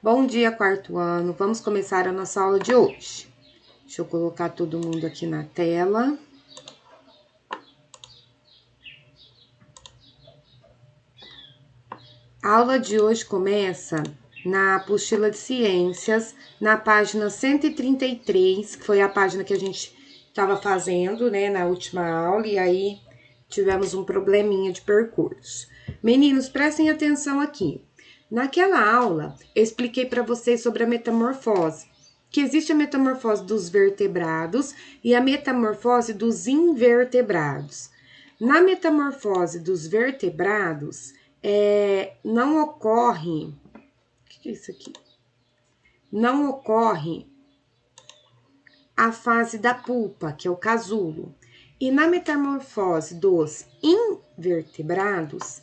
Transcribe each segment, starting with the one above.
Bom dia, quarto ano. Vamos começar a nossa aula de hoje. Deixa eu colocar todo mundo aqui na tela. A aula de hoje começa na apostila de ciências, na página 133, que foi a página que a gente estava fazendo, né, na última aula, e aí tivemos um probleminha de percurso. Meninos, prestem atenção aqui. Naquela aula, eu expliquei para vocês sobre a metamorfose, que existe a metamorfose dos vertebrados e a metamorfose dos invertebrados. Na metamorfose dos vertebrados, não ocorre... O que é isso aqui? Não ocorre a fase da pulpa, que é o casulo. E na metamorfose dos invertebrados,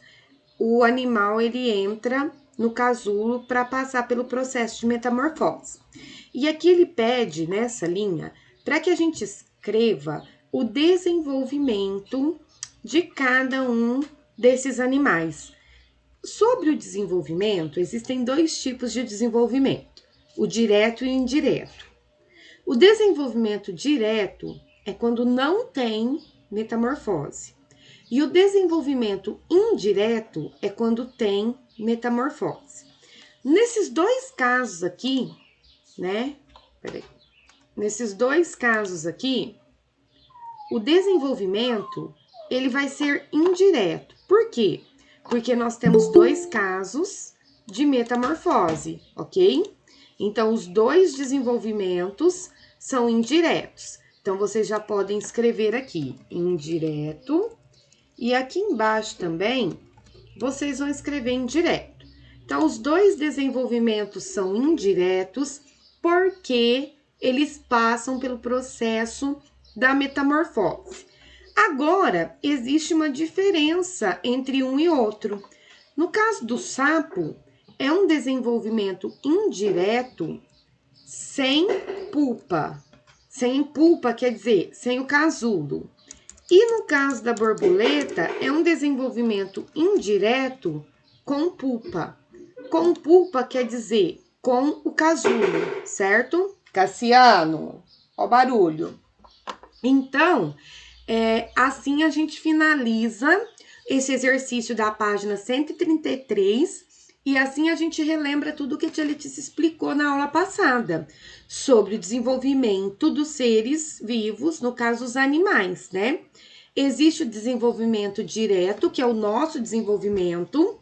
o animal ele entra no casulo para passar pelo processo de metamorfose. E aqui ele pede, nessa linha, para que a gente escreva o desenvolvimento de cada um desses animais. Sobre o desenvolvimento, existem dois tipos de desenvolvimento, o direto e o indireto. O desenvolvimento direto é quando não tem metamorfose. E o desenvolvimento indireto é quando tem metamorfose. Nesses dois casos aqui, né? Nesses dois casos aqui, o desenvolvimento ele vai ser indireto. Por quê? Porque nós temos dois casos de metamorfose, ok? Então, os dois desenvolvimentos são indiretos. Então, vocês já podem escrever aqui, indireto. E aqui embaixo também, vocês vão escrever indireto. Então, os dois desenvolvimentos são indiretos porque eles passam pelo processo da metamorfose. Agora, existe uma diferença entre um e outro. No caso do sapo, é um desenvolvimento indireto sem pulpa. Sem pulpa quer dizer, sem o casulo. E no caso da borboleta, é um desenvolvimento indireto com pulpa. Com pulpa quer dizer com o casulo, certo? Cassiano, ó o barulho. Então, assim a gente finaliza esse exercício da página 133 e assim a gente relembra tudo que a tia Letícia explicou na aula passada sobre o desenvolvimento dos seres vivos, no caso os animais, né? Existe o desenvolvimento direto, que é o nosso desenvolvimento,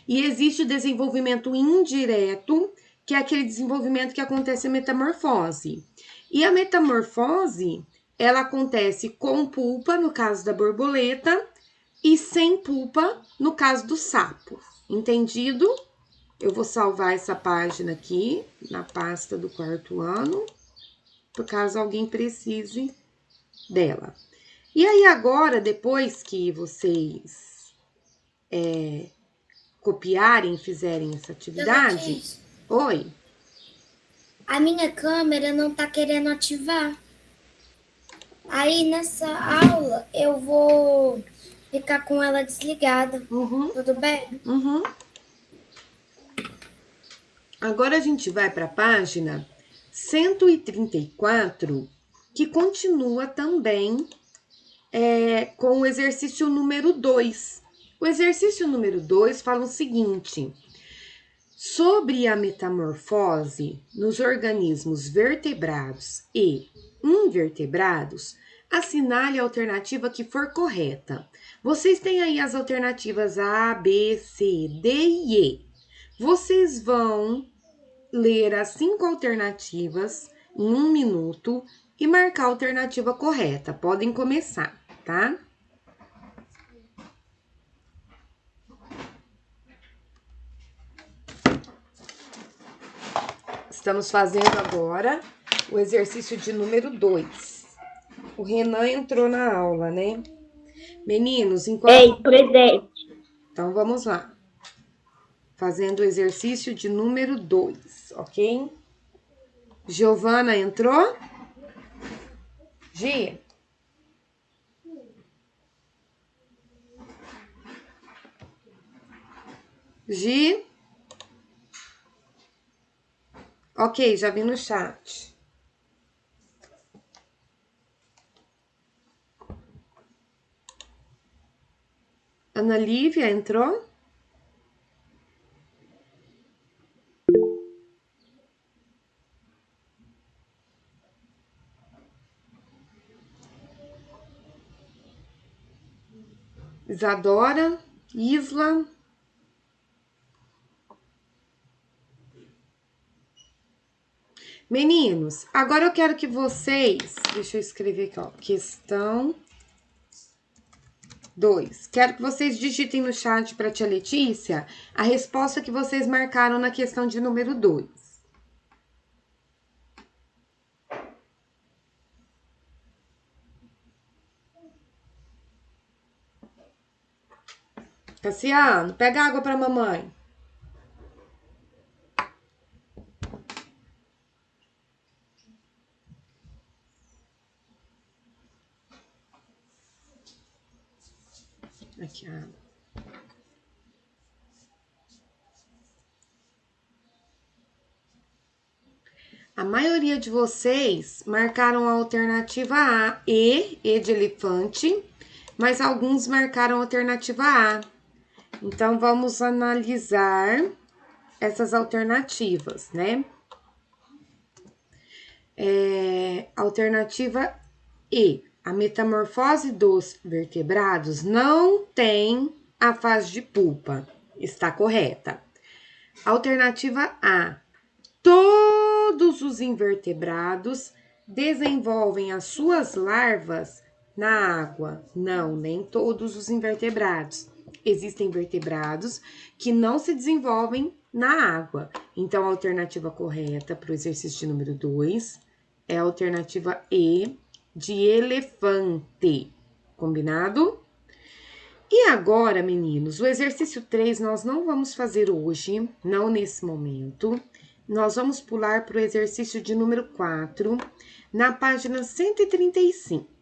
e existe o desenvolvimento indireto, que é aquele desenvolvimento que acontece a metamorfose. E a metamorfose, ela acontece com pulpa, no caso da borboleta, e sem pulpa, no caso do sapo. Entendido? Eu vou salvar essa página aqui, na pasta do quarto ano, por caso alguém precise dela. E aí agora, depois que vocês copiarem, fizerem essa atividade... Oi? A minha câmera não tá querendo ativar. Aí nessa aula eu vou ficar com ela desligada. Tudo bem? Agora a gente vai para a página 134, que continua também com o exercício número 2. O exercício número 2 fala o seguinte: sobre a metamorfose nos organismos vertebrados e invertebrados, assinale a alternativa que for correta. Vocês têm aí as alternativas A, B, C, D e E. Vocês vão ler as 5 alternativas em 1 minuto e marcar a alternativa correta. Podem começar, tá? Estamos fazendo agora o exercício de número 2. O Renan entrou na aula, né? Meninos, enquanto... Ei, presente. Então, vamos lá. Fazendo o exercício de número 2, ok? Giovana entrou? Gi? Gi? Ok, já vi no chat. Ana Lívia entrou? Isadora, Isla. Meninos, agora eu quero que vocês... Deixa eu escrever aqui, ó. Questão 2. Quero que vocês digitem no chat para a tia Letícia a resposta que vocês marcaram na questão de número 2. Cassiano, pega água para mamãe. Aqui, a água. A maioria de vocês marcaram a alternativa A, E de elefante, mas alguns marcaram a alternativa A. Então, vamos analisar essas alternativas, né? Alternativa E, a metamorfose dos vertebrados não tem a fase de pupa. Está correta. Alternativa A, todos os invertebrados desenvolvem as suas larvas na água. Não, nem todos os invertebrados. Existem vertebrados que não se desenvolvem na água. Então, a alternativa correta para o exercício de número 2 é a alternativa E de elefante. Combinado? E agora, meninos, o exercício 3 nós não vamos fazer hoje, não nesse momento. Nós vamos pular para o exercício de número 4, na página 135.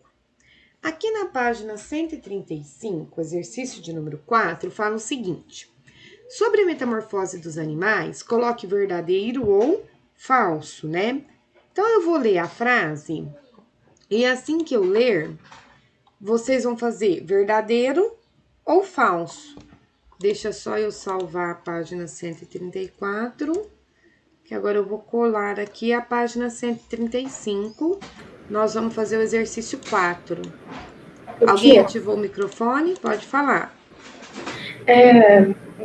Aqui na página 135, exercício de número 4, fala o seguinte: sobre a metamorfose dos animais, coloque verdadeiro ou falso, né? Então, eu vou ler a frase e assim que eu ler, vocês vão fazer verdadeiro ou falso. Deixa só eu salvar a página 134, que agora eu vou colar aqui a página 135. Nós vamos fazer o exercício 4. Alguém ativou o microfone? Pode falar.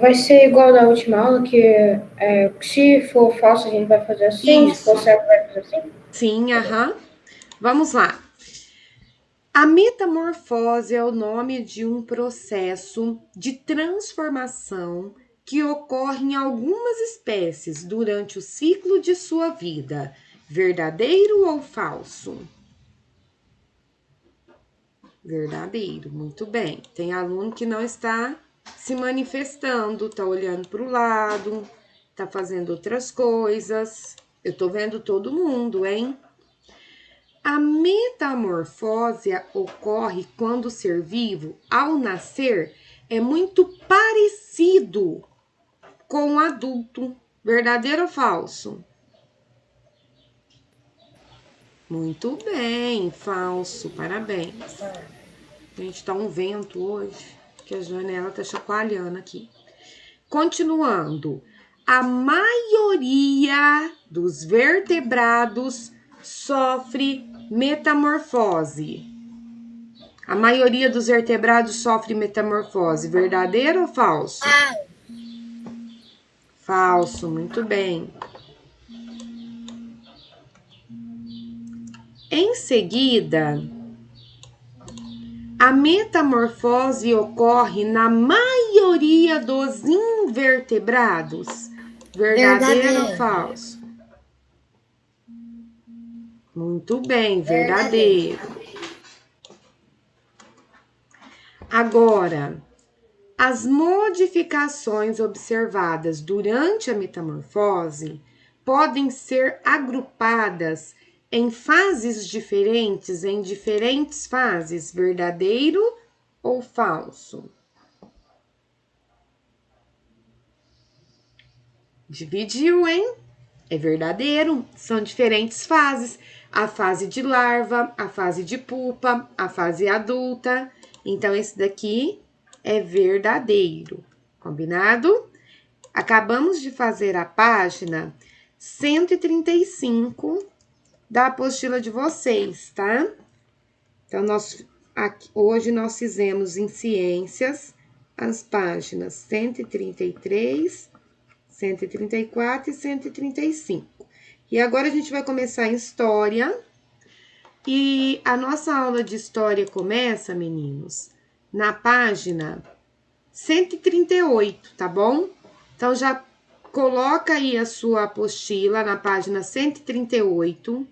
Vai ser igual da última aula, que se for falso a gente vai fazer assim, Isso. se for certo vai fazer assim? Sim, aham. Vamos lá. A metamorfose é o nome de um processo de transformação que ocorre em algumas espécies durante o ciclo de sua vida. Verdadeiro ou falso? Verdadeiro, muito bem. Tem aluno que não está se manifestando, está olhando para o lado, está fazendo outras coisas. Eu tô vendo todo mundo, hein? A metamorfose ocorre quando o ser vivo, ao nascer, é muito parecido com o adulto. Verdadeiro ou falso? Muito bem, falso, parabéns. Gente, tá um vento hoje, que a janela tá chacoalhando aqui. Continuando, a maioria dos vertebrados sofre metamorfose. A maioria dos vertebrados sofre metamorfose. Verdadeiro ou falso? Falso, muito bem. Em seguida, a metamorfose ocorre na maioria dos invertebrados. Verdadeiro ou falso? Muito bem, verdadeiro. Agora, as modificações observadas durante a metamorfose podem ser agrupadas em fases diferentes, em diferentes fases, verdadeiro ou falso? Dividiu, hein? É verdadeiro, são diferentes fases. A fase de larva, a fase de pupa, a fase adulta. Então, esse daqui é verdadeiro, combinado? Acabamos de fazer a página 135 da apostila de vocês, tá? Então, hoje nós fizemos em ciências as páginas 133, 134 e 135. E agora a gente vai começar em história. E a nossa aula de história começa, meninos, na página 138, tá bom? Então, já coloca aí a sua apostila na página 138.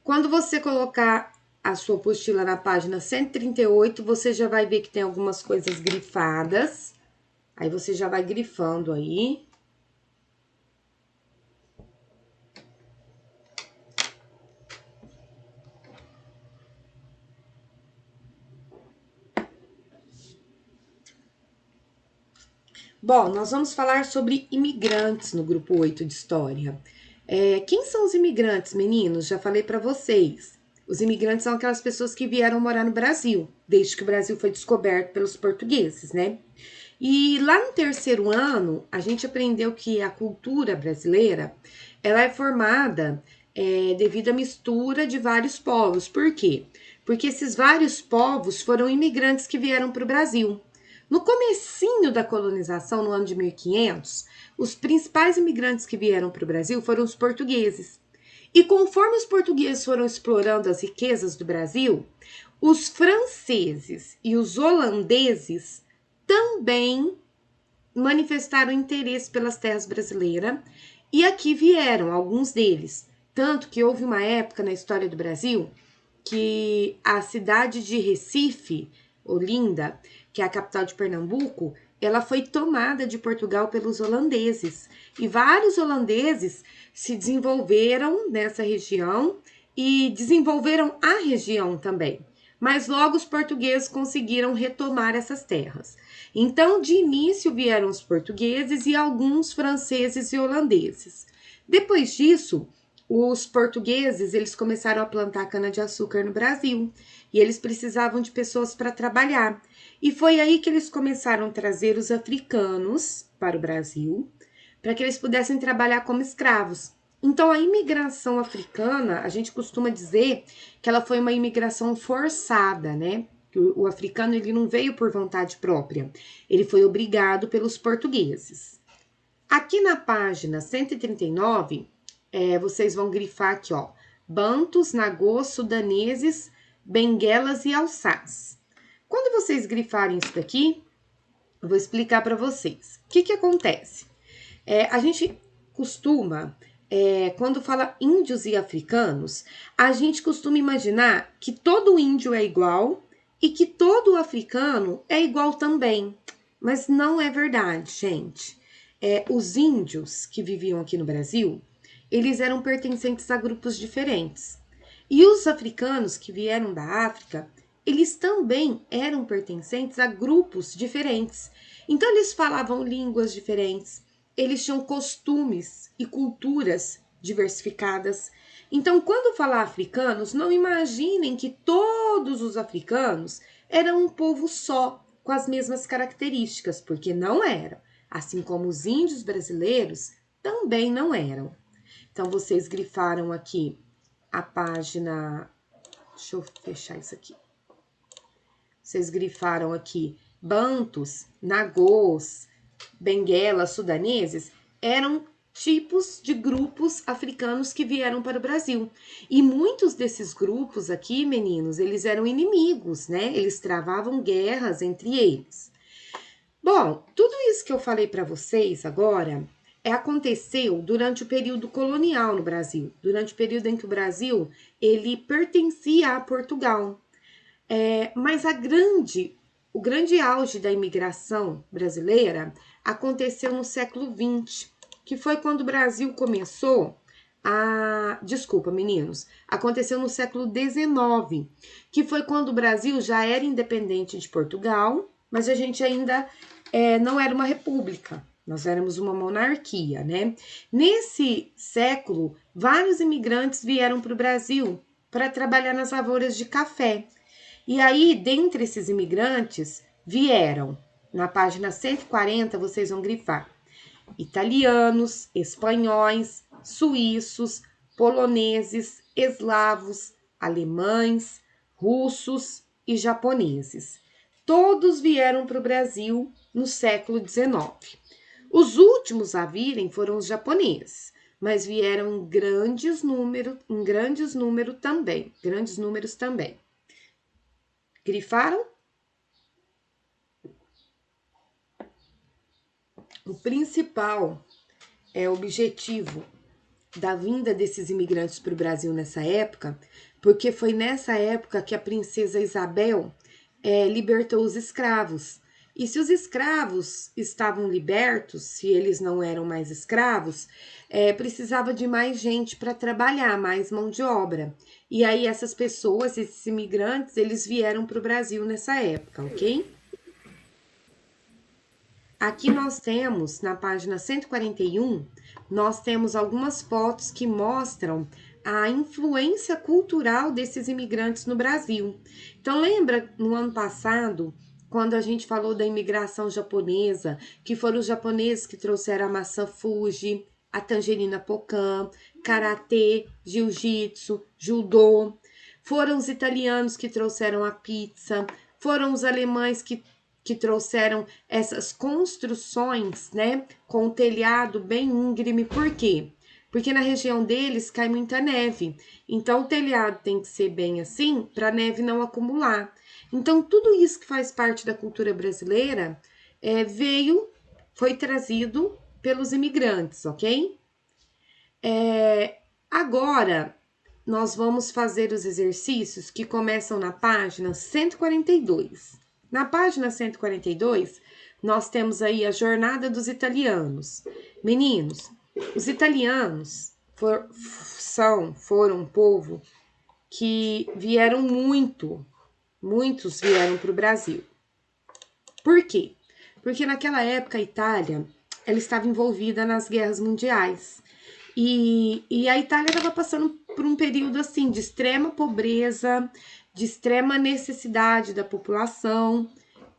Quando você colocar a sua apostila na página 138, você já vai ver que tem algumas coisas grifadas. Aí, você já vai grifando aí. Bom, nós vamos falar sobre imigrantes no grupo 8 de História. Quem são os imigrantes, meninos? Já falei para vocês. Os imigrantes são aquelas pessoas que vieram morar no Brasil, desde que o Brasil foi descoberto pelos portugueses, né? E lá no terceiro ano, a gente aprendeu que a cultura brasileira, ela é formada devido à mistura de vários povos. Por quê? Porque esses vários povos foram imigrantes que vieram para o Brasil. No comecinho da colonização, no ano de 1500, os principais imigrantes que vieram para o Brasil foram os portugueses. E conforme os portugueses foram explorando as riquezas do Brasil, os franceses e os holandeses também manifestaram interesse pelas terras brasileiras e aqui vieram alguns deles. Tanto que houve uma época na história do Brasil que a cidade de Recife, Olinda, que é a capital de Pernambuco, ela foi tomada de Portugal pelos holandeses. E vários holandeses se desenvolveram nessa região e desenvolveram a região também. Mas logo os portugueses conseguiram retomar essas terras. Então, de início vieram os portugueses e alguns franceses e holandeses. Depois disso, os portugueses eles começaram a plantar cana-de-açúcar no Brasil e eles precisavam de pessoas para trabalhar. E foi aí que eles começaram a trazer os africanos para o Brasil, para que eles pudessem trabalhar como escravos. Então, a imigração africana, a gente costuma dizer que ela foi uma imigração forçada, né? O africano ele não veio por vontade própria, ele foi obrigado pelos portugueses. Aqui na página 139, vocês vão grifar aqui, ó, bantus, nagôs, sudaneses, benguelas e alçás. Quando vocês grifarem isso daqui, eu vou explicar para vocês. O que acontece? A gente costuma, quando fala índios e africanos, a gente costuma imaginar que todo índio é igual e que todo africano é igual também. Mas não é verdade, gente. Os índios que viviam aqui no Brasil, eles eram pertencentes a grupos diferentes. E os africanos que vieram da África, eles também eram pertencentes a grupos diferentes. Então, eles falavam línguas diferentes, eles tinham costumes e culturas diversificadas. Então, quando falar africanos, não imaginem que todos os africanos eram um povo só, com as mesmas características, porque não eram. Assim como os índios brasileiros também não eram. Então, vocês grifaram aqui a página... Deixa eu fechar isso aqui. Vocês grifaram aqui bantus, nagôs, benguelas, sudaneses, eram tipos de grupos africanos que vieram para o Brasil. E muitos desses grupos aqui, meninos, eles eram inimigos, né? Eles travavam guerras entre eles. Bom, tudo isso que eu falei para vocês agora aconteceu durante o período colonial no Brasil, durante o período em que o Brasil ele pertencia a Portugal. Mas o grande auge da imigração brasileira aconteceu no século XX, que foi quando o Brasil começou a... Desculpa, meninos. Aconteceu no século XIX, que foi quando o Brasil já era independente de Portugal, mas a gente ainda não era uma república, Nós éramos uma monarquia, né? Nesse século, vários imigrantes vieram para o Brasil para trabalhar nas lavouras de café. E aí, dentre esses imigrantes, vieram, na página 140, vocês vão grifar, italianos, espanhóis, suíços, poloneses, eslavos, alemães, russos e japoneses. Todos vieram para o Brasil no século XIX. Os últimos a virem foram os japoneses, mas vieram em grandes números também. Grifaram? O principal objetivo da vinda desses imigrantes para o Brasil nessa época, porque foi nessa época que a princesa Isabel libertou os escravos. E se os escravos estavam libertos, se eles não eram mais escravos, precisava de mais gente para trabalhar, mais mão de obra. E aí essas pessoas, esses imigrantes, eles vieram para o Brasil nessa época, ok? Aqui nós temos, na página 141, nós temos algumas fotos que mostram a influência cultural desses imigrantes no Brasil. Então, lembra no ano passado, quando a gente falou da imigração japonesa, que foram os japoneses que trouxeram a maçã Fuji, a tangerina Pocan, karatê, jiu-jitsu, judô. Foram os italianos que trouxeram a pizza, foram os alemães que trouxeram essas construções, né, com o telhado bem íngreme. Por quê? Porque na região deles cai muita neve. Então, o telhado tem que ser bem assim para a neve não acumular. Então, tudo isso que faz parte da cultura brasileira foi trazido pelos imigrantes, ok? Agora, nós vamos fazer os exercícios que começam na página 142. Na página 142, nós temos aí a jornada dos italianos. Meninos, os italianos foram um povo que vieram muitos vieram para o Brasil. Por quê? Porque naquela época a Itália ela estava envolvida nas guerras mundiais. E a Itália estava passando por um período assim de extrema pobreza, de extrema necessidade da população.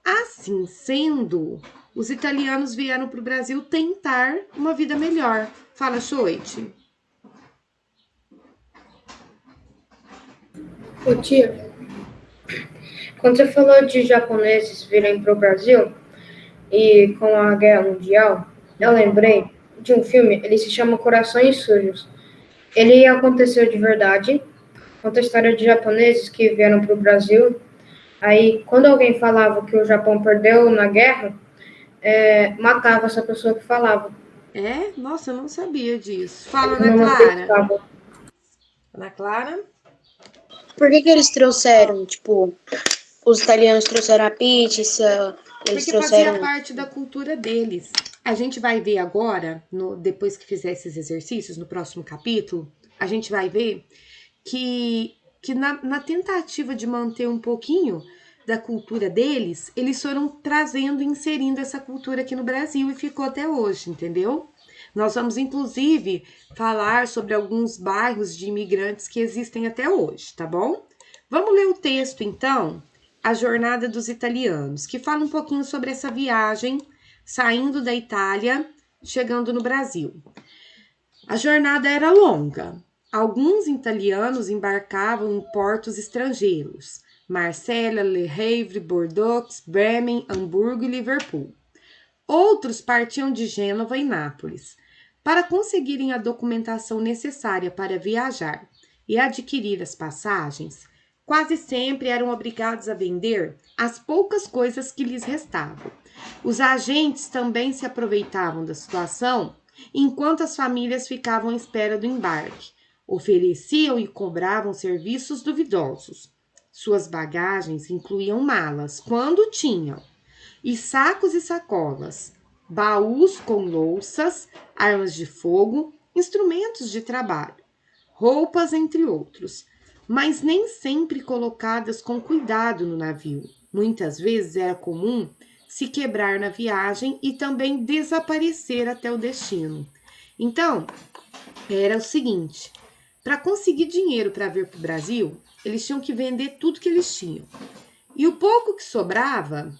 Assim sendo, os italianos vieram para o Brasil tentar uma vida melhor. Fala, Choite. Ô tia, quando você falou de japoneses virem para o Brasil e com a Guerra Mundial, eu lembrei de um filme, ele se chama Corações Sujos. Ele aconteceu de verdade, conta a história de japoneses que vieram para o Brasil. Aí, quando alguém falava que o Japão perdeu na guerra, matava essa pessoa que falava. Nossa, eu não sabia disso. Fala, Ana Clara. Ana Clara? Por que eles trouxeram, tipo, os italianos trouxeram a pizza, eles porque trouxeram... fazia parte da cultura deles. A gente vai ver agora, depois que fizer esses exercícios, no próximo capítulo, a gente vai ver que na tentativa de manter um pouquinho da cultura deles, eles foram trazendo e inserindo essa cultura aqui no Brasil e ficou até hoje, entendeu? Nós vamos, inclusive, falar sobre alguns bairros de imigrantes que existem até hoje, tá bom? Vamos ler o texto, então, A Jornada dos Italianos, que fala um pouquinho sobre essa viagem, saindo da Itália, chegando no Brasil. A jornada era longa. Alguns italianos embarcavam em portos estrangeiros, Marsella, Le Havre, Bordeaux, Bremen, Hamburgo e Liverpool. Outros partiam de Gênova e Nápoles. Para conseguirem a documentação necessária para viajar e adquirir as passagens, quase sempre eram obrigados a vender as poucas coisas que lhes restavam. Os agentes também se aproveitavam da situação enquanto as famílias ficavam à espera do embarque. Ofereciam e cobravam serviços duvidosos. Suas bagagens incluíam malas, quando tinham, e sacos e sacolas, baús com louças, armas de fogo, instrumentos de trabalho, roupas, entre outros, mas nem sempre colocadas com cuidado no navio. Muitas vezes era comum se quebrar na viagem e também desaparecer até o destino. Então, era o seguinte, para conseguir dinheiro para vir para o Brasil, eles tinham que vender tudo que eles tinham. E o pouco que sobrava,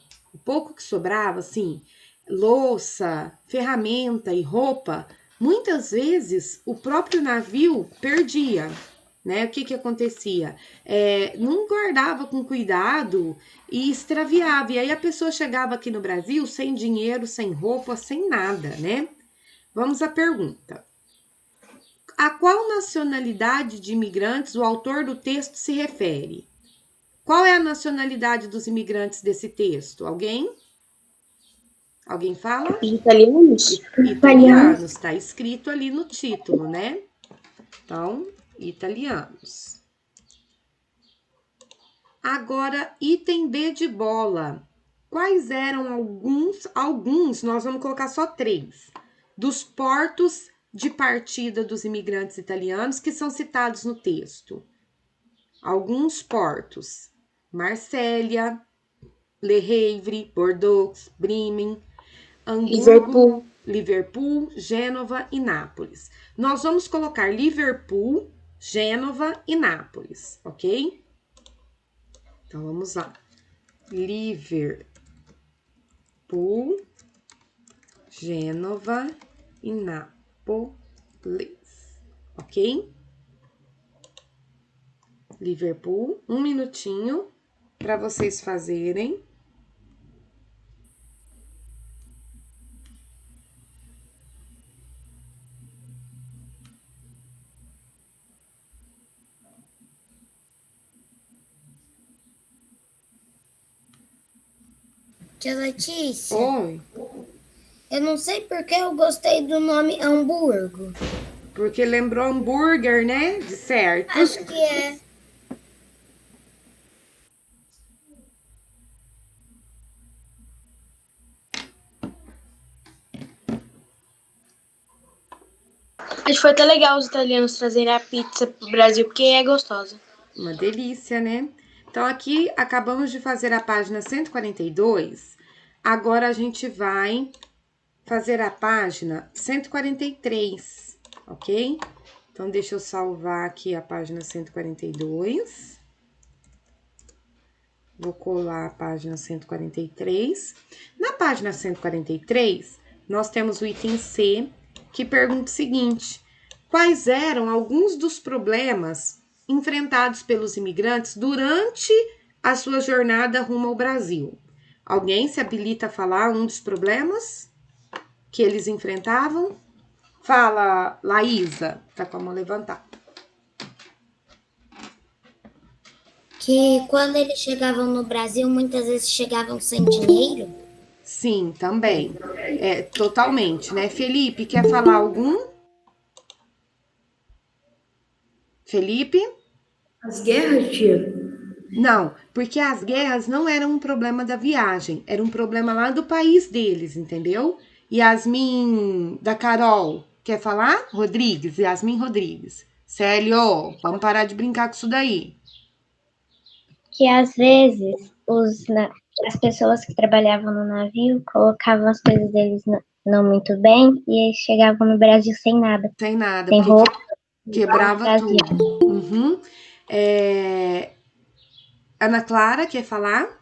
assim, louça, ferramenta e roupa, muitas vezes o próprio navio perdia, né? O que acontecia? Não guardava com cuidado e extraviava. E aí a pessoa chegava aqui no Brasil sem dinheiro, sem roupa, sem nada, né? Vamos à pergunta. A qual nacionalidade de imigrantes o autor do texto se refere? Qual é a nacionalidade dos imigrantes desse texto? Alguém? Alguém fala? Italianos? Italianos, está escrito ali no título, né? Então, italianos. Agora, item B de bola. Quais eram alguns, nós vamos colocar só 3, dos portos de partida dos imigrantes italianos que são citados no texto? Alguns portos: Marsella, Le Havre, Bordeaux, Bremen, Hamburgo, Liverpool, Gênova e Nápoles. Nós vamos colocar Liverpool, Gênova e Nápoles, ok? Então, vamos lá. Liverpool, Gênova e Nápoles, ok? Liverpool, um minutinho para vocês fazerem. Tia Letícia. Oi. Eu não sei porque eu gostei do nome Hamburgo. Porque lembrou hambúrguer, né? De certo. Acho que é. Acho que foi até legal os italianos trazerem a pizza pro Brasil, porque é gostosa. Uma delícia, né? Então, aqui acabamos de fazer a página 142. Agora, a gente vai fazer a página 143, ok? Então, deixa eu salvar aqui a página 142. Vou colar a página 143. Na página 143, nós temos o item C, que pergunta o seguinte: quais eram alguns dos problemas enfrentados pelos imigrantes durante a sua jornada rumo ao Brasil? Alguém se habilita a falar um dos problemas que eles enfrentavam? Fala, Laísa, tá com a mão levantada. Que quando eles chegavam no Brasil, muitas vezes chegavam sem dinheiro? Sim, também. Totalmente, né? Felipe, quer falar algum? Felipe? As guerras, tia? Não, porque as guerras não eram um problema da viagem, era um problema lá do país deles, entendeu? Yasmin da Carol, quer falar? Rodrigues, Yasmin Rodrigues. Célio, vamos parar de brincar com isso daí. Que às vezes as pessoas que trabalhavam no navio colocavam as coisas deles não muito bem e eles chegavam no Brasil sem nada. Sem nada, sem porque roupa, quebrava tudo. Uhum. Ana Clara, quer falar?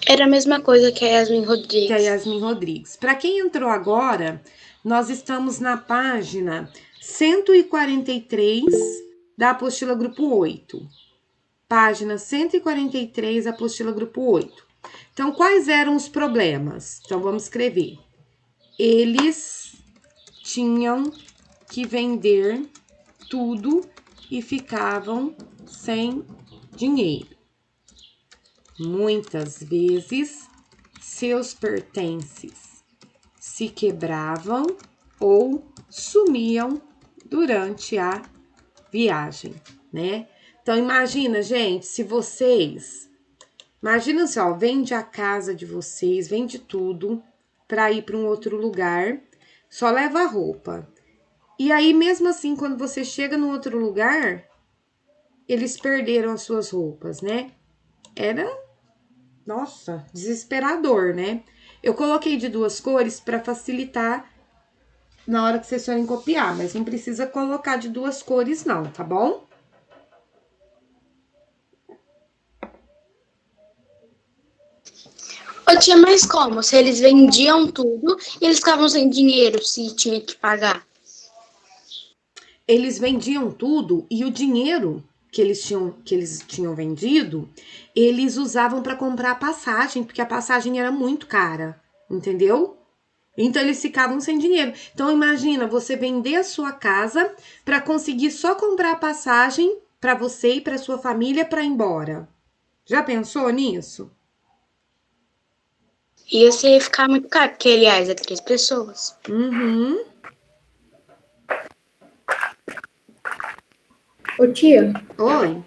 Era a mesma coisa que a Yasmin Rodrigues. Para quem entrou agora, nós estamos na página 143 da apostila grupo 8. Página 143, apostila grupo 8. Então, quais eram os problemas? Então, vamos escrever. Eles tinham que vender tudo e ficavam sem dinheiro. Muitas vezes, seus pertences se quebravam ou sumiam durante a viagem, né? Então, imagina, gente, se vocês... Imagina assim, ó, vende a casa de vocês, vende tudo para ir para um outro lugar, só leva a roupa. E aí, mesmo assim, quando você chega num outro lugar, eles perderam as suas roupas, né? Era nossa, desesperador, né? Eu coloquei de 2 cores para facilitar na hora que vocês forem copiar, mas não precisa colocar de 2 cores não, tá bom? Ou tinha mais como? Se eles vendiam tudo e eles ficavam sem dinheiro, se tinha que pagar. Eles vendiam tudo e o dinheiro que eles tinham vendido, eles usavam para comprar a passagem, porque a passagem era muito cara, entendeu? Então eles ficavam sem dinheiro. Então imagina você vender a sua casa para conseguir só comprar a passagem para você e para sua família para ir embora. Já pensou nisso? Ia ser ficar muito caro, porque, aliás, é 3 pessoas. Uhum. Ô tia, Oi.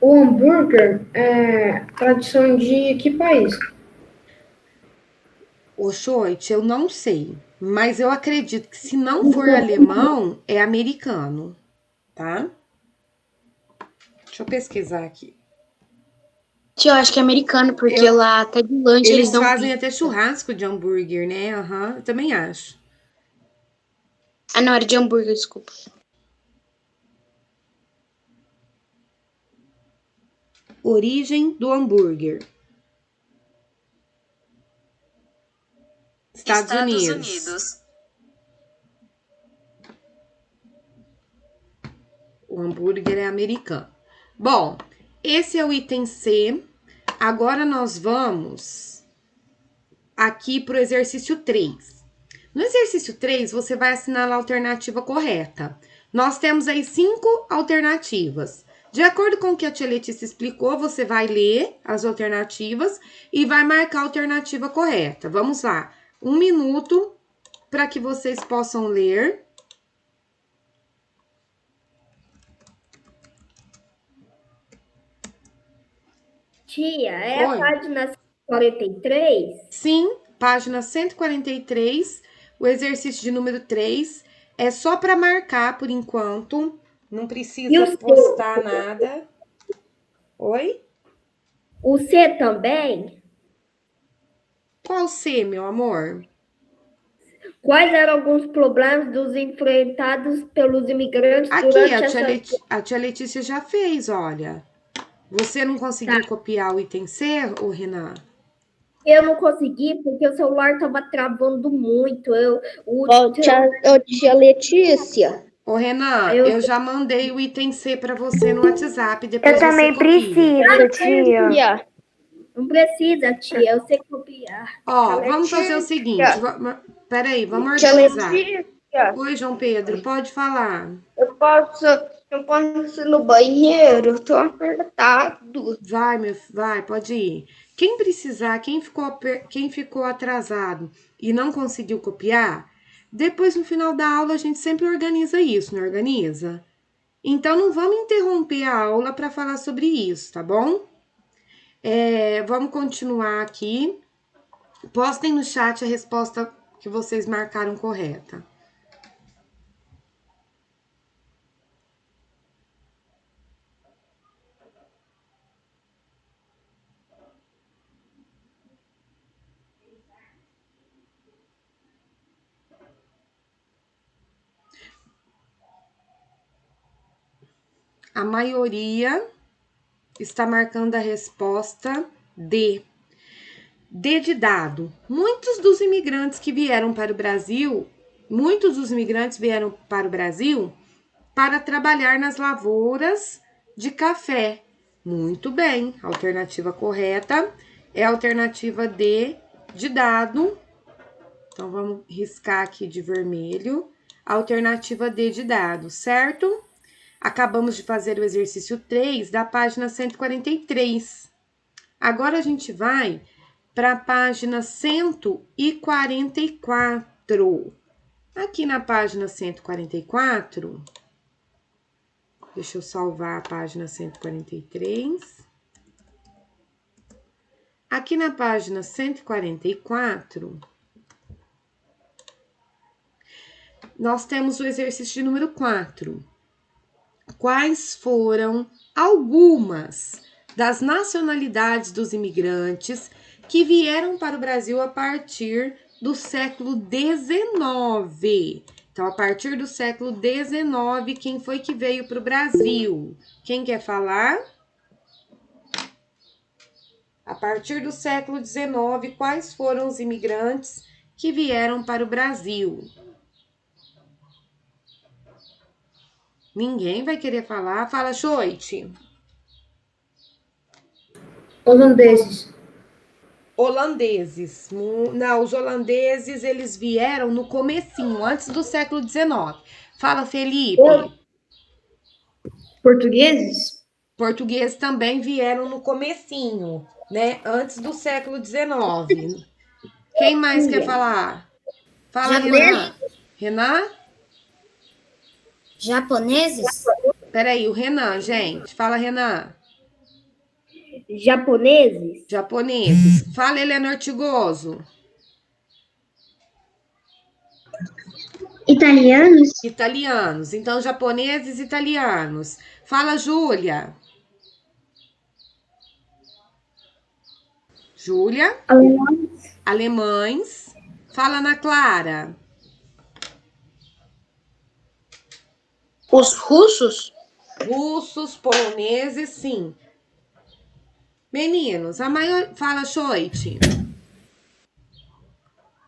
o hambúrguer é tradição de que país? Oxoite, eu não sei. Mas eu acredito que se não for alemão, é americano, tá? Deixa eu pesquisar aqui. Eu acho que é americano, porque lá até de lanche eles Eles dão fazem pizza. até churrasco de hambúrguer, né? Aham, eu também acho. Ah, não, era de hambúrguer, desculpa. Origem do hambúrguer. Estados Unidos. O hambúrguer é americano. Bom, esse é o item C. Agora nós vamos aqui para o exercício 3. No exercício 3, você vai assinar a alternativa correta. Nós temos aí 5 alternativas. De acordo com o que a tia Letícia explicou, você vai ler as alternativas e vai marcar a alternativa correta. Vamos lá. 1 minuto para que vocês possam ler. Tia, é a Oi. página 43? Sim, página 143, o exercício de número 3. É só para marcar por enquanto. Não E precisa o postar nada. Oi? O C também? Qual C, meu amor? Quais eram alguns problemas dos enfrentados pelos imigrantes Aqui, durante essa... a tia Letícia já fez, olha. Você não conseguiu copiar o item C, ô Renan? Eu não consegui porque o celular estava travando muito. Tia Letícia. Ô Renan, eu já mandei o item C para você no WhatsApp, depois Eu também você copia. preciso, tia. Não precisa, tia, eu sei copiar. Ó, vamos fazer o seguinte. Peraí, vamos organizar. Oi, João Pedro, pode falar. Eu posso ir no banheiro? Tô apertado. Vai, pode ir. Quem precisar, quem ficou atrasado e não conseguiu copiar, depois no final da aula a gente sempre organiza isso, não organiza? Então não vamos interromper a aula para falar sobre isso, tá bom? Vamos continuar aqui. Postem no chat a resposta que vocês marcaram correta. A maioria está marcando a resposta D. D de dado. Muitos dos imigrantes vieram para o Brasil para trabalhar nas lavouras de café. Muito bem, a alternativa correta é a alternativa D de dado. Então, vamos riscar aqui de vermelho. Alternativa D de dado, certo? Acabamos de fazer o exercício 3 da página 143. Agora a gente vai para a página 144. Aqui na página 144, deixa eu salvar a página 143. Aqui na página 144, nós temos o exercício de número 4. Quais foram algumas das nacionalidades dos imigrantes que vieram para o Brasil a partir do século XIX. Então, a partir do século XIX, quem foi que veio para o Brasil? Quem quer falar? A partir do século XIX, quais foram os imigrantes que vieram para o Brasil? Ninguém vai querer falar? Fala, Choite. Holandeses. Holandeses. Não, os holandeses, eles vieram no comecinho, antes do século XIX. Fala, Felipe. Portugueses? Portugueses também vieram no comecinho, né? Antes do século XIX. Quem mais quer falar? Fala, Renan. Renan? Japoneses? Peraí, o Renan, gente. Fala, Renan. Japoneses? Japoneses. Fala, Helena Ortigoso. Italianos? Italianos. Então, japoneses e italianos. Fala, Júlia. Júlia. Alemães? Alemães. Fala, Ana Clara. Os russos? Russos, poloneses, sim. Meninos, a maior... Fala, Choite.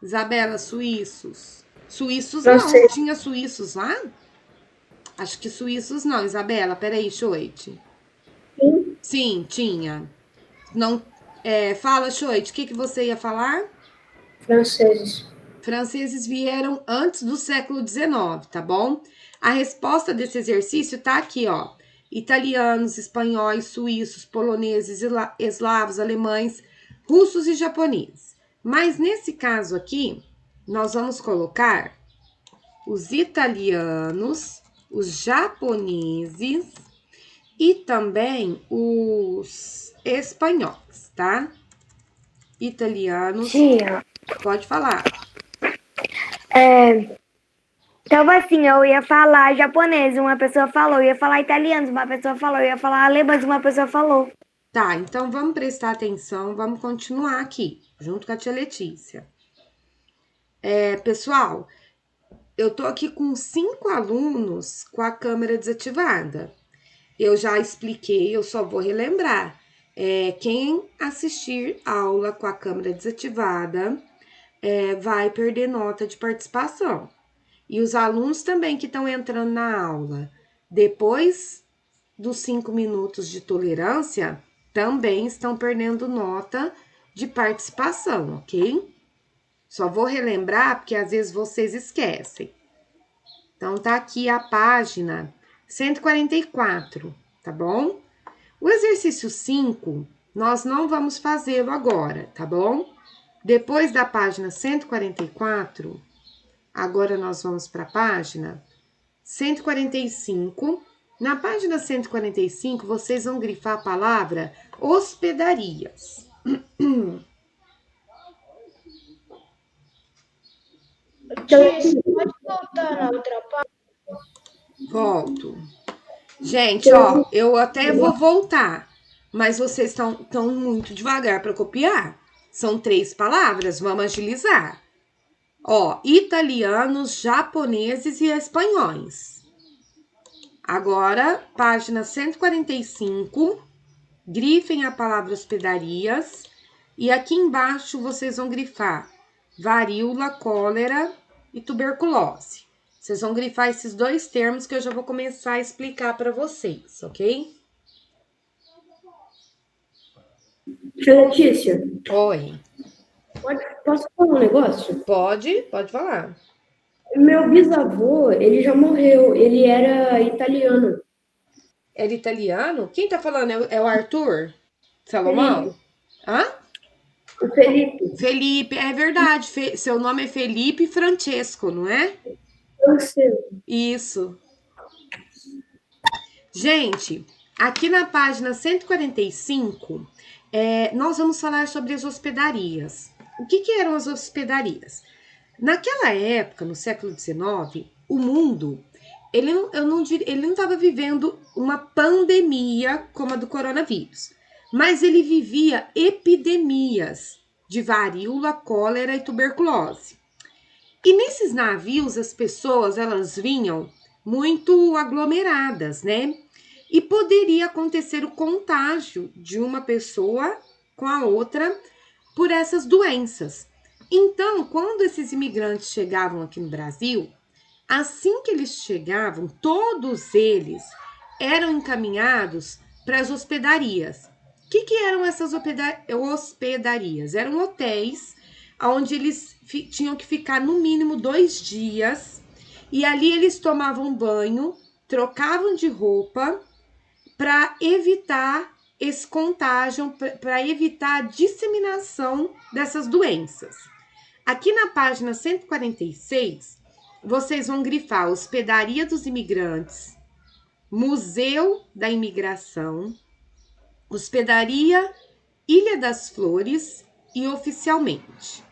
Isabela, suíços. Suíços não, tinha suíços lá? Acho que suíços não, Isabela. Peraí, Choite. Sim, tinha. Não, fala, Choite, o que você ia falar? Franceses. Franceses vieram antes do século XIX, tá bom? A resposta desse exercício tá aqui, ó. Italianos, espanhóis, suíços, poloneses, eslavos, alemães, russos e japoneses. Mas nesse caso aqui, nós vamos colocar os italianos, os japoneses e também os espanhóis, tá? Italianos. Tia. Pode falar. Então, assim, eu ia falar japonês, uma pessoa falou. Eu ia falar italiano, uma pessoa falou. Eu ia falar alemão, uma pessoa falou. Tá, então vamos prestar atenção, vamos continuar aqui, junto com a tia Letícia. Pessoal, eu tô aqui com 5 alunos com a câmera desativada. Eu já expliquei, eu só vou relembrar. Quem assistir aula com a câmera desativada vai perder nota de participação. E os alunos também que estão entrando na aula, depois dos 5 minutos de tolerância, também estão perdendo nota de participação, ok? Só vou relembrar, porque às vezes vocês esquecem. Então, tá aqui a página 144, tá bom? O exercício 5, nós não vamos fazê-lo agora, tá bom? Depois da página 144, agora nós vamos para a página 145. Na página 145, vocês vão grifar a palavra hospedarias. Pode voltar na outra página? Volto. Gente, ó, eu até vou voltar, mas vocês estão muito devagar para copiar. São 3 palavras, vamos agilizar. Ó, italianos, japoneses e espanhóis. Agora, página 145, grifem a palavra hospedarias e aqui embaixo vocês vão grifar varíola, cólera e tuberculose. Vocês vão grifar esses 2 termos que eu já vou começar a explicar para vocês, ok? Tia Letícia. Oi. Posso falar um negócio? Pode falar. Meu bisavô, ele já morreu. Ele era italiano. Era italiano? Quem tá falando? É o Arthur? Salomão? Hã? O Felipe. Felipe, é verdade. Seu nome é Felipe Francesco, não é? Isso. Gente, aqui na página 145, nós vamos falar sobre as hospedarias. O que eram as hospedarias? Naquela época, no século XIX, o mundo, ele não estava vivendo uma pandemia como a do coronavírus, mas ele vivia epidemias de varíola, cólera e tuberculose. E nesses navios as pessoas elas vinham muito aglomeradas, né? E poderia acontecer o contágio de uma pessoa com a outra por essas doenças. Então, quando esses imigrantes chegavam aqui no Brasil, assim que eles chegavam, todos eles eram encaminhados para as hospedarias. O que eram essas hospedarias? Eram hotéis onde eles tinham que ficar no mínimo 2 dias e ali eles tomavam banho, trocavam de roupa para evitar esse contágio, para evitar a disseminação dessas doenças. Aqui na página 146, vocês vão grifar Hospedaria dos Imigrantes, Museu da Imigração, Hospedaria Ilha das Flores e Oficialmente.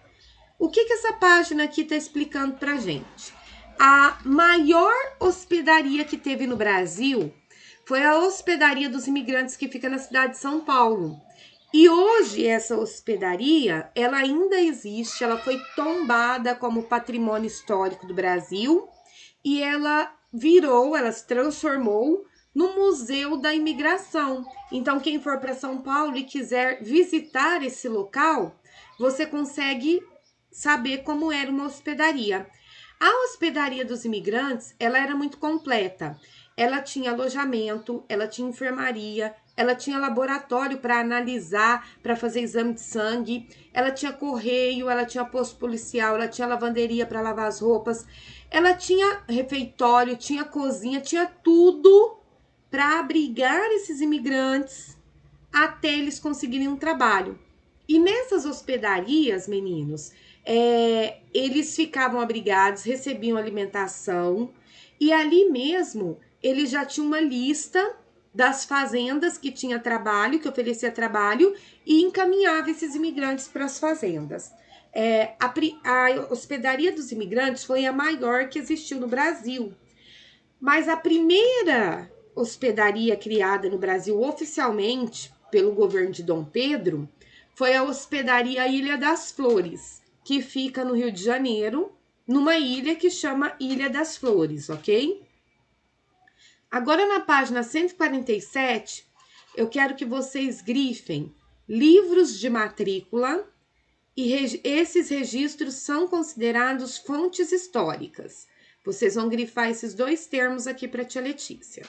O que essa página aqui está explicando para a gente? A maior hospedaria que teve no Brasil foi a Hospedaria dos Imigrantes, que fica na cidade de São Paulo. E hoje essa hospedaria, ela ainda existe, ela foi tombada como patrimônio histórico do Brasil e ela se transformou no Museu da Imigração. Então, quem for para São Paulo e quiser visitar esse local, você consegue saber como era uma hospedaria. A Hospedaria dos Imigrantes, ela era muito completa. Ela tinha alojamento, ela tinha enfermaria, ela tinha laboratório para analisar, para fazer exame de sangue, ela tinha correio, ela tinha posto policial, ela tinha lavanderia para lavar as roupas, ela tinha refeitório, tinha cozinha, tinha tudo para abrigar esses imigrantes até eles conseguirem um trabalho. E nessas hospedarias, meninos, eles ficavam abrigados, recebiam alimentação e ali mesmo eles já tinham uma lista das fazendas que tinha trabalho, que oferecia trabalho e encaminhava esses imigrantes para as fazendas. A Hospedaria dos Imigrantes foi a maior que existiu no Brasil, mas a primeira hospedaria criada no Brasil oficialmente pelo governo de Dom Pedro foi a Hospedaria Ilha das Flores, que fica no Rio de Janeiro, numa ilha que chama Ilha das Flores, ok? Agora, na página 147, eu quero que vocês grifem livros de matrícula e esses registros são considerados fontes históricas. Vocês vão grifar esses 2 termos aqui para a tia Letícia.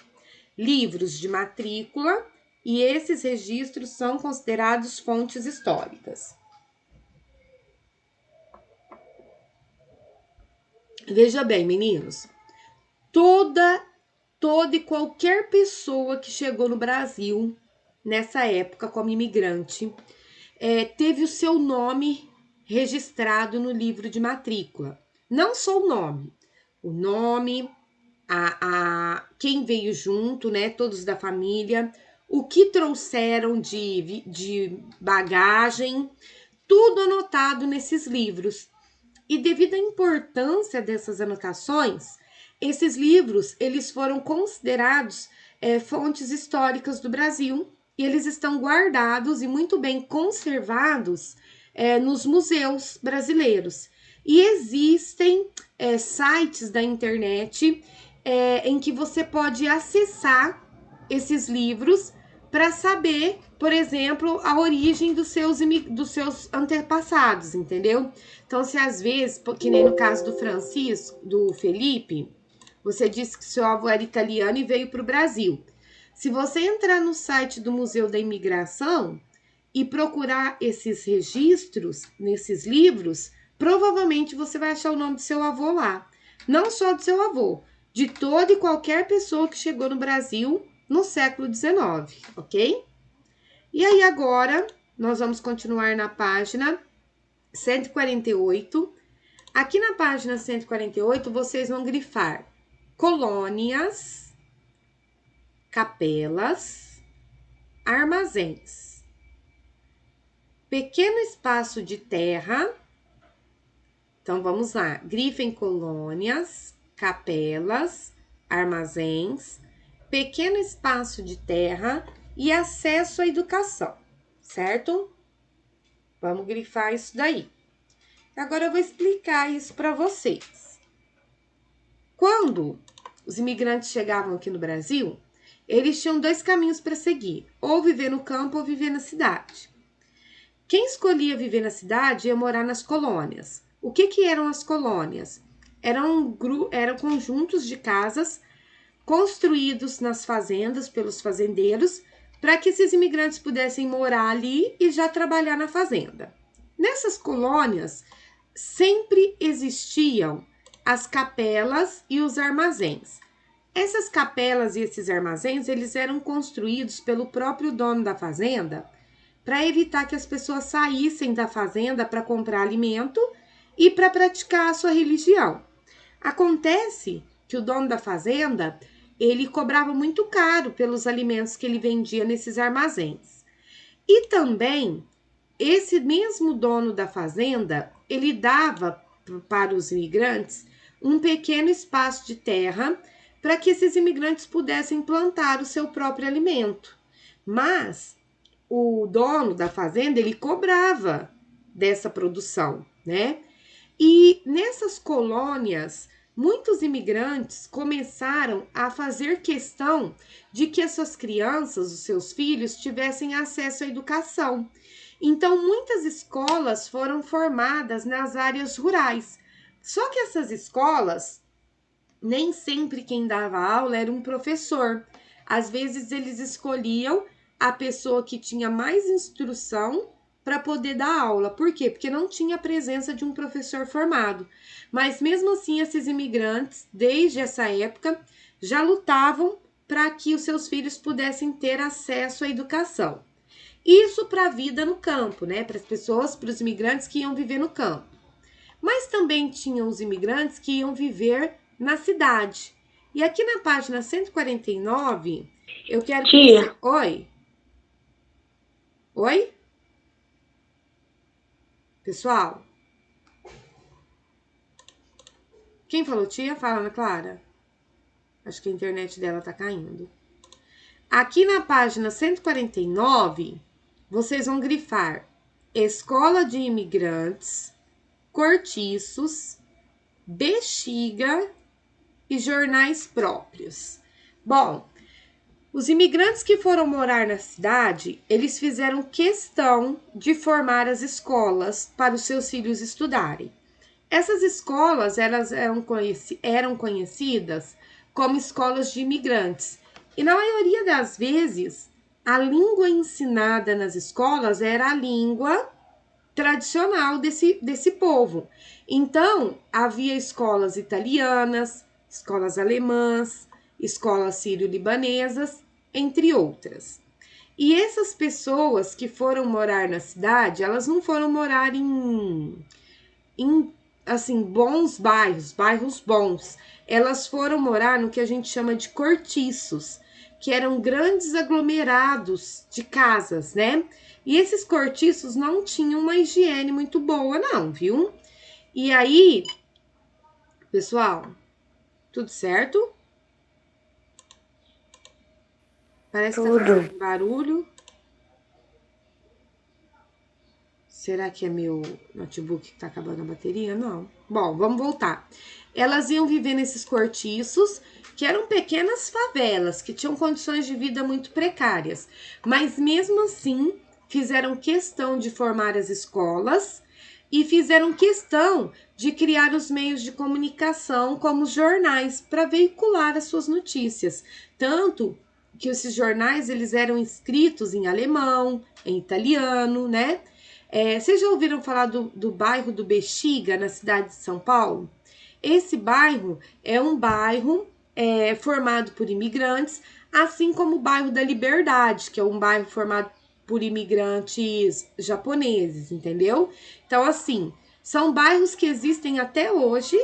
Livros de matrícula e esses registros são considerados fontes históricas. Veja bem, meninos, toda e qualquer pessoa que chegou no Brasil nessa época como imigrante teve o seu nome registrado no livro de matrícula. Não só o nome, quem veio junto, né, todos da família, o que trouxeram de bagagem, tudo anotado nesses livros. E devido à importância dessas anotações, esses livros eles foram considerados fontes históricas do Brasil e eles estão guardados e muito bem conservados nos museus brasileiros. E existem sites da internet em que você pode acessar esses livros para saber, por exemplo, a origem dos seus antepassados, entendeu? Então, se às vezes, que nem no caso do Felipe, você disse que seu avô era italiano e veio para o Brasil. Se você entrar no site do Museu da Imigração e procurar esses registros nesses livros, provavelmente você vai achar o nome do seu avô lá. Não só do seu avô, de toda e qualquer pessoa que chegou no Brasil no século XIX, ok? E aí agora, nós vamos continuar na página 148. Aqui na página 148, vocês vão grifar colônias, capelas, armazéns. Pequeno espaço de terra. Então, vamos lá. Grifem colônias, capelas, armazéns, pequeno espaço de terra e acesso à educação, certo? Vamos grifar isso daí. Agora eu vou explicar isso para vocês. Quando os imigrantes chegavam aqui no Brasil, eles tinham 2 caminhos para seguir, ou viver no campo ou viver na cidade. Quem escolhia viver na cidade ia morar nas colônias. O que eram as colônias? Eram conjuntos de casas construídos nas fazendas pelos fazendeiros para que esses imigrantes pudessem morar ali e já trabalhar na fazenda. Nessas colônias sempre existiam as capelas e os armazéns. Essas capelas e esses armazéns, eles eram construídos pelo próprio dono da fazenda para evitar que as pessoas saíssem da fazenda para comprar alimento e para praticar a sua religião. Acontece que o dono da fazenda, ele cobrava muito caro pelos alimentos que ele vendia nesses armazéns. E também, esse mesmo dono da fazenda, ele dava para os imigrantes um pequeno espaço de terra para que esses imigrantes pudessem plantar o seu próprio alimento. Mas o dono da fazenda, ele cobrava dessa produção, né? E nessas colônias, muitos imigrantes começaram a fazer questão de que as suas crianças, os seus filhos, tivessem acesso à educação. Então, muitas escolas foram formadas nas áreas rurais. Só que essas escolas, nem sempre quem dava aula era um professor. Às vezes, eles escolhiam a pessoa que tinha mais instrução para poder dar aula. Por quê? Porque não tinha a presença de um professor formado. Mas mesmo assim, esses imigrantes, desde essa época, já lutavam para que os seus filhos pudessem ter acesso à educação. Isso para a vida no campo, né? Para as pessoas, para os imigrantes que iam viver no campo. Mas também tinham os imigrantes que iam viver na cidade. E aqui na página 149, eu quero que você... Oi? Oi? Pessoal? Quem falou tia? Fala, Ana Clara. Acho que a internet dela tá caindo. Aqui na página 149, vocês vão grifar Escola de Imigrantes, Cortiços, Bexiga e Jornais Próprios. Bom, os imigrantes que foram morar na cidade, eles fizeram questão de formar as escolas para os seus filhos estudarem. Essas escolas elas eram conhecidas como escolas de imigrantes. E na maioria das vezes, a língua ensinada nas escolas era a língua tradicional desse povo. Então, havia escolas italianas, escolas alemãs, escolas sírio-libanesas, entre outras. E essas pessoas que foram morar na cidade, elas não foram morar em assim, bons bairros bons. Elas foram morar no que a gente chama de cortiços, que eram grandes aglomerados de casas, né? E esses cortiços não tinham uma higiene muito boa, não, viu? E aí, pessoal, tudo certo? Parece que tá fazendo barulho. Será que é meu notebook que tá acabando a bateria? Não. Bom, vamos voltar. Elas iam viver nesses cortiços, que eram pequenas favelas, que tinham condições de vida muito precárias. Mas mesmo assim, fizeram questão de formar as escolas e fizeram questão de criar os meios de comunicação, como os jornais, para veicular as suas notícias. Tanto que esses jornais, eles eram escritos em alemão, em italiano, né? Vocês já ouviram falar do bairro do Bexiga, na cidade de São Paulo? Esse bairro é um bairro formado por imigrantes, assim como o bairro da Liberdade, que é um bairro formado por imigrantes japoneses, entendeu? Então, assim, são bairros que existem até hoje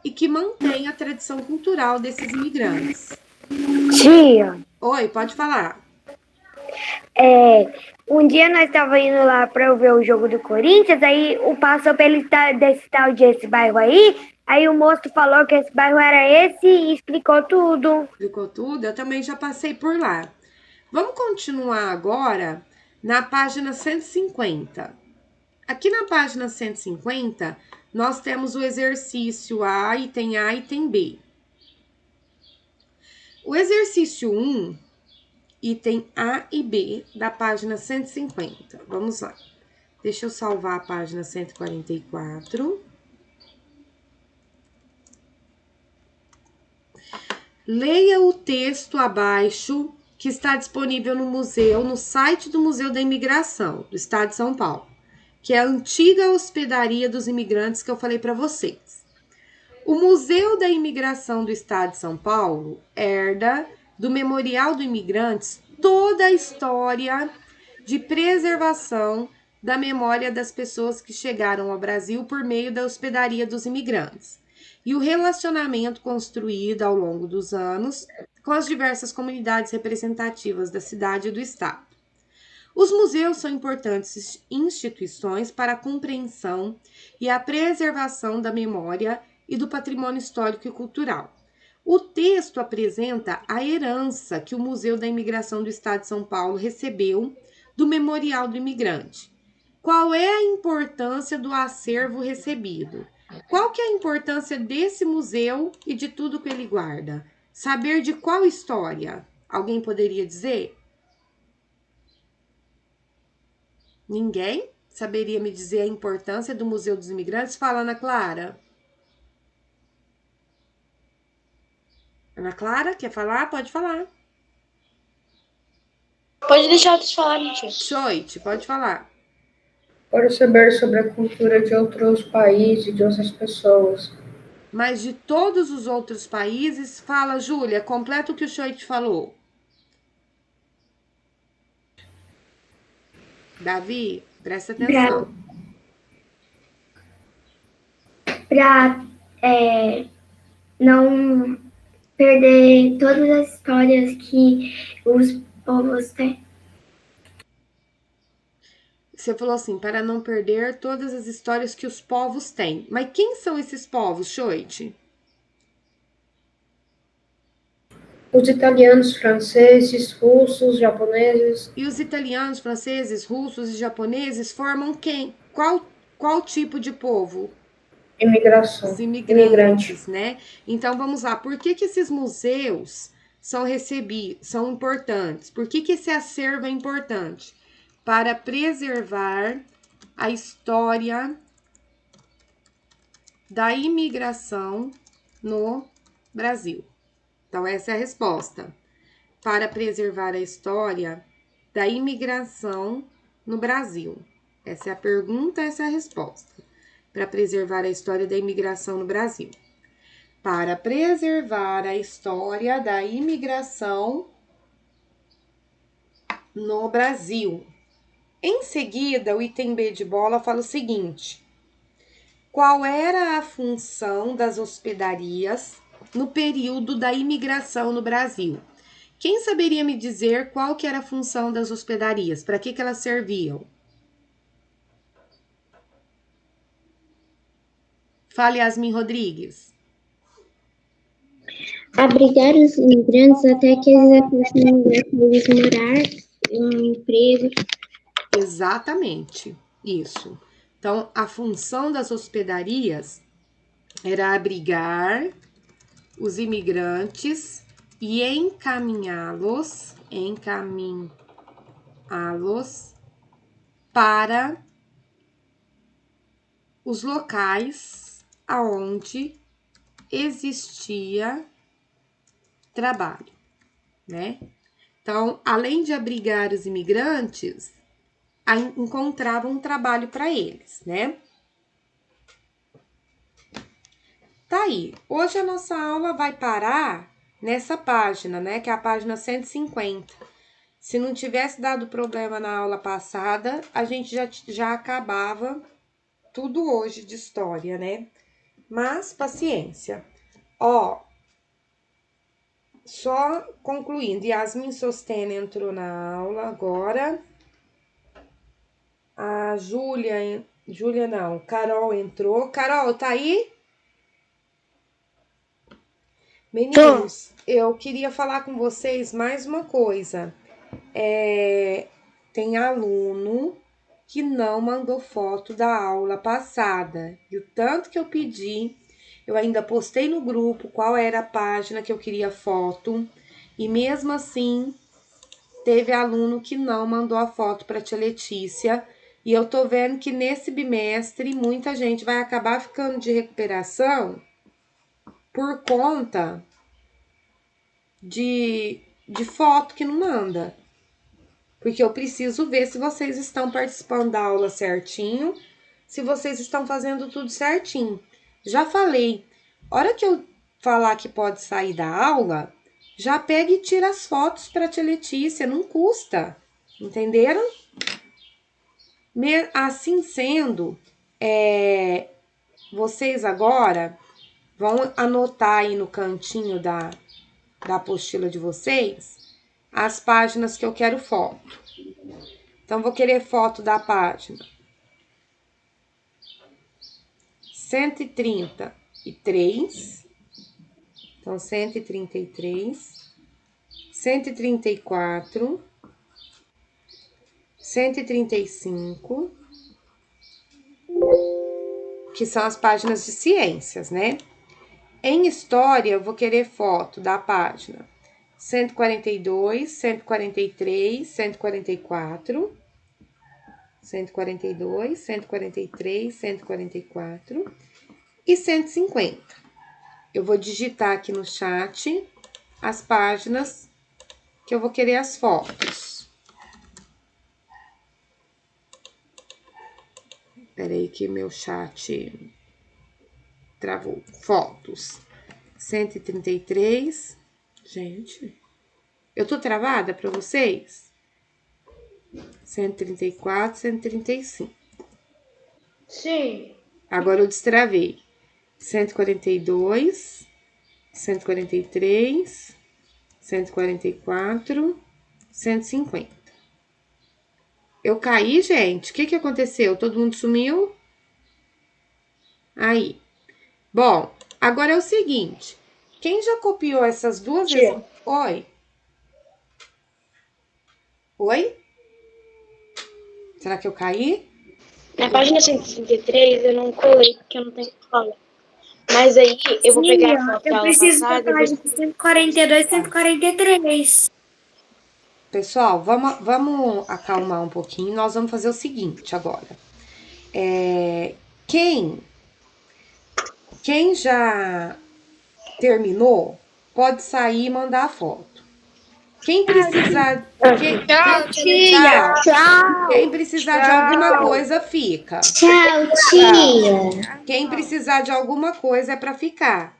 e que mantêm a tradição cultural desses imigrantes. Tia. Oi, pode falar. Um dia nós estávamos indo lá para eu ver o jogo do Corinthians, aí passou pelo desse tal de esse bairro aí o moço falou que esse bairro era esse e explicou tudo. Explicou tudo? Eu também já passei por lá. Vamos continuar agora na página 150. Aqui na página 150, nós temos o exercício A, item A e item B. O exercício 1, item A e B, da página 150. Vamos lá. Deixa eu salvar a página 144. Leia o texto abaixo que está disponível no museu, no site do Museu da Imigração do Estado de São Paulo, que é a antiga hospedaria dos imigrantes que eu falei para vocês. O Museu da Imigração do Estado de São Paulo herda do Memorial do Imigrantes toda a história de preservação da memória das pessoas que chegaram ao Brasil por meio da hospedaria dos imigrantes e o relacionamento construído ao longo dos anos com as diversas comunidades representativas da cidade e do estado. Os museus são importantes instituições para a compreensão e a preservação da memória e do patrimônio histórico e cultural. O texto apresenta a herança que o Museu da Imigração do Estado de São Paulo recebeu do Memorial do Imigrante. Qual é a importância do acervo recebido? Qual que é a importância desse museu e de tudo que ele guarda? Saber de qual história? Alguém poderia dizer? Ninguém saberia me dizer a importância do Museu dos Imigrantes? Fala, Ana Clara. Ana Clara, quer falar? Pode falar. Pode deixar outros falarem, tia. Choite, pode falar. Para saber sobre a cultura de outros países, de outras pessoas. Mas de todos os outros países, fala, Júlia, completa o que o Choite falou. Davi, presta atenção. Para não perder todas as histórias que os povos têm. Você falou assim, para não perder todas as histórias que os povos têm. Mas quem são esses povos, Choite? Os italianos, franceses, russos, japoneses. E os italianos, franceses, russos e japoneses formam quem? Qual tipo de povo? Imigração. Os imigrantes, né? Então, vamos lá. Por que esses museus são importantes? Por que esse acervo é importante? Para preservar a história da imigração no Brasil. Então, essa é a resposta. Para preservar a história da imigração no Brasil. Essa é a pergunta, essa é a resposta. Para preservar a história da imigração no Brasil. Para preservar a história da imigração no Brasil. Em seguida, o item B de bola fala o seguinte: qual era a função das hospedarias no período da imigração no Brasil? Quem saberia me dizer qual que era a função das hospedarias? Para que elas serviam? Fale, Yasmin Rodrigues. Abrigar os imigrantes até que eles achassem um lugar para eles morar, um emprego. Exatamente, isso. Então, a função das hospedarias era abrigar os imigrantes e encaminhá-los para os locais aonde existia trabalho, né? Então, além de abrigar os imigrantes, encontravam um trabalho para eles, né? Tá aí. Hoje a nossa aula vai parar nessa página, né? Que é a página 150. Se não tivesse dado problema na aula passada, a gente já acabava tudo hoje de história, né? Mas, paciência. Ó, só concluindo, Yasmin Sostena entrou na aula agora. A Carol entrou. Carol, tá aí? Meninos, eu queria falar com vocês mais uma coisa. tem aluno que não mandou foto da aula passada. E o tanto que eu pedi, eu ainda postei no grupo qual era a página que eu queria foto. E mesmo assim, teve aluno que não mandou a foto para a tia Letícia. E eu tô vendo que nesse bimestre muita gente vai acabar ficando de recuperação por conta de foto que não manda. Porque eu preciso ver se vocês estão participando da aula certinho, se vocês estão fazendo tudo certinho. Já falei, hora que eu falar que pode sair da aula, já pega e tira as fotos para a tia Letícia, não custa, entenderam? Assim sendo, vocês agora vão anotar aí no cantinho da apostila de vocês as páginas que eu quero foto. Então, vou querer foto da página 133. Então, 133, 134, 135, que são as páginas de ciências, né? Em história, eu vou querer foto da página 142, 143, 144, 142, 143, 144 e 150. Eu vou digitar aqui no chat as páginas que eu vou querer as fotos. Peraí que meu chat travou. Fotos. 133. Gente, eu tô travada para vocês? 134, 135. Sim. Agora eu destravei. 142, 143, 144, 150. Eu caí, gente? O que aconteceu? Todo mundo sumiu? Aí. Bom, agora é o seguinte. Quem já copiou essas duas vezes? Oi? Oi? Será que eu caí? Na página 163 eu não colei porque eu não tenho cola. Mas aí eu vou pegar a foto da aula passada. Eu preciso da página 142, 143. Pessoal, vamos acalmar um pouquinho. Nós vamos fazer o seguinte agora. Quem já terminou, pode sair e mandar a foto. Quem precisar... Quem precisar de alguma coisa, fica. Tchau, tia. Quem precisar de alguma coisa é para ficar.